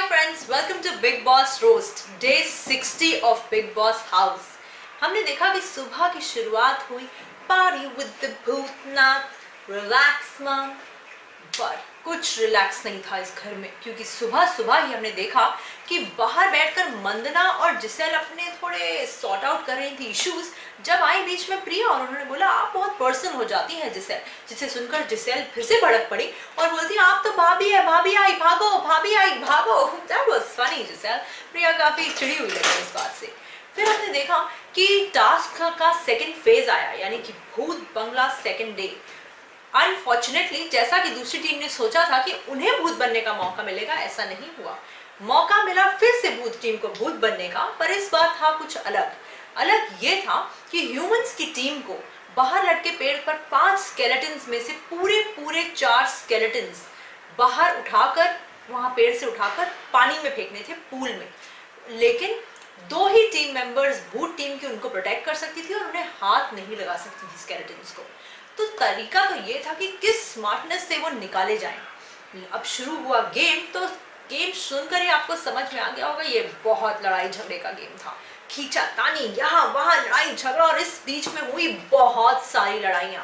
Hi friends, welcome to Big Boss Roast, Day 60 of Big Boss House. हमने देखा कि सुबह की शुरुआत हुई party with the Bhootnath, relax mum, पर कुछ रिलैक्स नहीं था इस घर में, क्योंकि सुबह सुबह ही हमने देखा कि बाहर बैठकर मंदना और जिसेल अपने थोड़े सॉर्ट आउट कर रही थी इश्यूज। जब आई बीच में प्रिया और उन्होंने बोला आप बहुत पर्सनल हो जाती हैं जिसेल, जिसे सुनकर जिसेल फिर से भड़क पड़ी और बोलती आप तो भाभी है, भाभी आई भागो, भाभी आई भागो। That was funny Giselle. Priya काफी चिड़ी हुई लगी इस बात से। फिर हमने देखा कि टास्क का सेकंड फेज आया, यानी कि भूत बंगला सेकंड डे। अनफॉर्चुनेटली जैसा कि दूसरी टीम ने सोचा था कि उन्हें भूत बनने का मौका मिलेगा, ऐसा नहीं हुआ। मौका मिला फिर से भूत टीम को भूत बनने का, पर इस बार था कुछ अलग। अलग ये था कि ह्यूमंस की टीम को बाहर लटके पेड़ पर 5 स्केलेटन्स में से पूरे 4 स्केलेटन्स बाहर उठाकर, वहां पेड़ से उठाकर पानी में फेंकने थे, पूल में। लेकिन 2 ही टीम मेंबर्स भूत टीम की उनको प्रोटेक्ट कर सकती थी और उन्हें हाथ नहीं लगा सकती थी स्केलेटन्स को। तो तरीका तो ये था कि किस स्मार्टनेस से वो निकाले जाएं। अब शुरू हुआ गेम, तो गेम सुनकर ही आपको समझ में आ गया होगा ये बहुत लड़ाई झगड़े का गेम था। खींचा तानी, यहाँ वहां लड़ाई झगड़ा, और इस बीच में हुई बहुत सारी लड़ाइयां।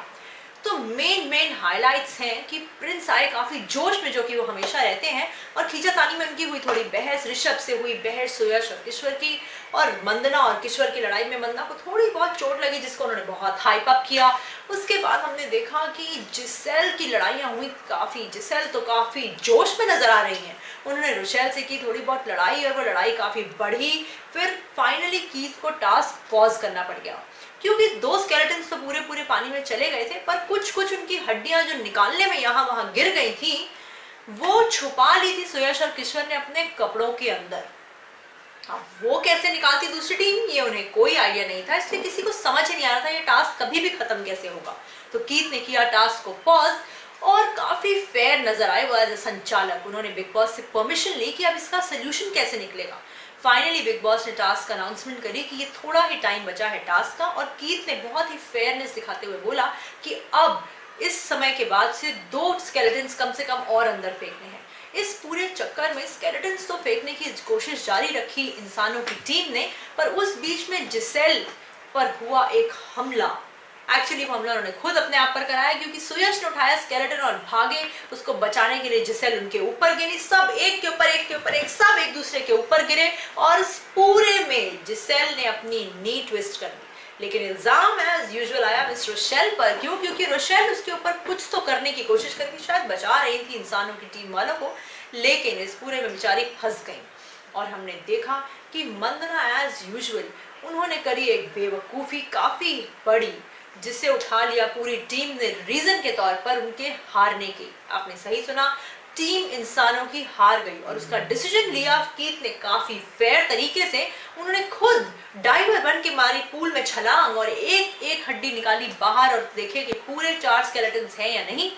तो मेन हाइलाइट्स हैं कि प्रिंस आए काफी जोश में, जो कि वो हमेशा रहते हैं, और खींचातानी में उनकी हुई थोड़ी बहस, ऋषभ से हुई बहस, सुयश और किश्वर की, और मंदना और किश्वर की लड़ाई में मंदना को थोड़ी बहुत चोट लगी जिसको उन्होंने बहुत हाइप अप किया। उसके बाद हमने देखा कि जिसेल की लड़ाइयां हुई काफी। जिसेल तो काफी जोश में नजर आ रही हैं। उन्होंने रुशेल से की थोड़ी बहुत लड़ाई और वो लड़ाई काफी बढ़ी। फिर फाइनली कीथ को टास्क पॉज करना पड़ गया, क्योंकि 2 स्केलेटन्स तो पूरे पानी में चले गए थे, पर कुछ उनकी हड्डियां जो निकालने में यहाँ वहां गिर गई थी, वो छुपा ली थी सुयश और किश्वर ने अपने कपड़ों के अंदर। अब वो कैसे निकालती दूसरी टीम, ये उन्हें कोई आइडिया नहीं था, इसलिए किसी को समझ ही नहीं आ रहा था ये टास्क कभी भी खत्म कैसे होगा। तो कीथ ने किया टास्क को पॉज और काफी फेयर नजर आए वो एज अ संचालक। उन्होंने बिग बॉस से परमिशन ली कि अब इसका सोल्यूशन कैसे निकलेगा। फाइनली बिग बॉस ने टास्क अनाउंसमेंट करी कि ये थोड़ा ही टाइम बचा है टास्क का, और कीथ ने बहुत ही फेयरनेस दिखाते हुए बोला कि अब इस समय के बाद से 2 स्केलेटन्स कम से कम और अंदर फेंकने हैं। इस पूरे चक्कर में स्केलेटन्स तो फेंकने की कोशिश जारी रखी इंसानों की टीम ने, पर उस बीच में जिसेल पर हुआ एक हमला। एक्चुअली हमला उन्होंने खुद अपने आप पर कराया, क्योंकि सुयश ने उठाया स्केलेटन और भागे उसको बचाने के लिए। जिसेल उनके ऊपर गिरी, सब एक के ऊपर एक सब एक दूसरे के ऊपर गिरे, और इस पूरे में जिसेल ने अपनी नी ट्विस्ट कर दी। लेकिन इल्जाम एज यूजुअल आया मिस रोशेल पर। क्यों? क्योंकि रोशेल उसके ऊपर कुछ तो करने की कोशिश करके शायद बचा रही थी इंसानों की टीम वालों को, लेकिन इस पूरे में बेचारी फंस गई। और हमने देखा कि मंदना एज यूजुअल उन्होंने करी एक बेवकूफी काफी बड़ी, जिसे उठा लिया पूरी टीम ने रीजन के तौर पर उनके हारने की। आपने सही सुना, टीम इंसानों की हार गई, और उसका डिसीजन लिया कीथ ने काफी फेयर तरीके से। उन्होंने खुद डाइवर बन के मारी पूल में छलांग और एक हड्डी निकाली बाहर, और देखे कि पूरे 4 स्केलेटन्स हैं या नहीं।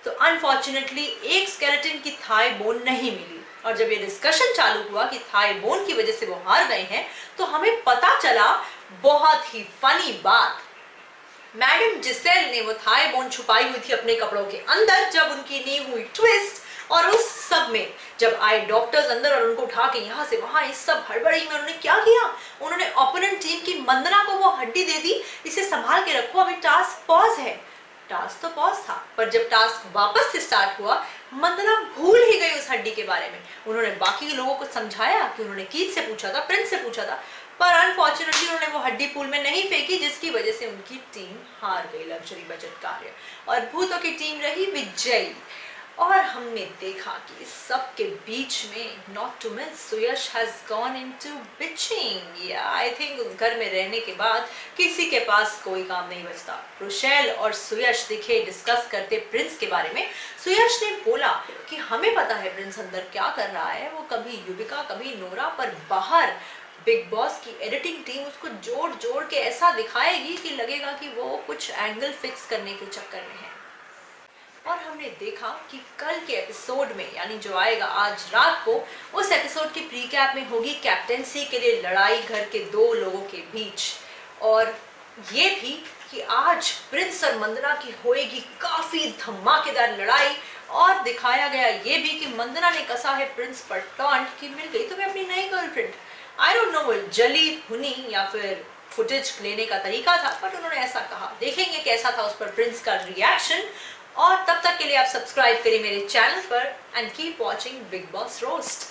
तो अनफॉर्चुनेटली एक स्केलेटन की थाई बोन नहीं मिली, और जब ये डिस्कशन चालू हुआ कि थाई बोन की वजह से वो हार गए हैं, तो हमें पता चला बहुत ही फनी बात। मैडम जिसेल ने वो थाई बोन छुपाई हुई थी अपने कपड़ों के अंदर, जब उनकी नी हुई ट्विस्ट, और उस सब में जब आए डॉक्टर्स अंदर और उनको उठा के यहाँ से वहां, इस सब हड़बड़ी में उन्होंने क्या किया, उन्होंने ओपोनेंट टीम की मंदना को वो हड्डी दे दी, इसे संभाल के रखो, अभी टास्क पॉज है। टास्क तो पॉज था, पर जब टास्क वापस से स्टार्ट हुआ, मंदना भूल ही गई उस हड्डी के बारे में। उन्होंने बाकी के लोगों को समझाया कि उन्होंने कीथ से पूछा था, प्रिंस से पूछा था, पर अनफॉर्चुनेटली उन्होंने वो हड्डी पूल में नहीं फेंकी, जिसकी वजह से उनकी टीम हार गई लग्जरी बजट कार्य, और भूतों की टीम रही विजयी। और हमने देखा कि इस सब के बीच में not to miss, Suyash has gone into bitching. या आई थिंक उस घर में रहने के बाद किसी के पास कोई काम नहीं बचता। रोशेल और सुयश दिखे डिस्कस करते प्रिंस के बारे में। सुयश ने बोला कि हमें पता है प्रिंस अंदर क्या कर रहा है, वो कभी युविका कभी नोरा, पर बाहर बिग बॉस की एडिटिंग टीम उसको जोड़ के ऐसा दिखाएगी कि लगेगा कि वो कुछ एंगल फिक्स करने के चक्कर में है। और हमने देखा कि कल के एपिसोड में, यानी जो आएगा आज रात को, उस एपिसोड की प्रीकैप में होगी कैप्टेंसी के लिए लड़ाई घर के 2 लोगों के बीच, और ये भी कि आज प्रिंस और मंदना की होएगी काफी धमाकेदार लड़ाई, और दिखाया गया ये भी कि मंदना ने कसा है प्रिंस पर टॉन्ट कि मिल गई तुम्हें अपनी नई गर्लफ्रेंड। आई डोंट नो वो जली भुनी या फिर फुटेज लेने का तरीका था, बट उन्होंने ऐसा कहा। देखेंगे कैसा था उस पर प्रिंस का रिएक्शन। और तब तक के लिए आप सब्सक्राइब करिए मेरे चैनल पर and keep watching big boss roast.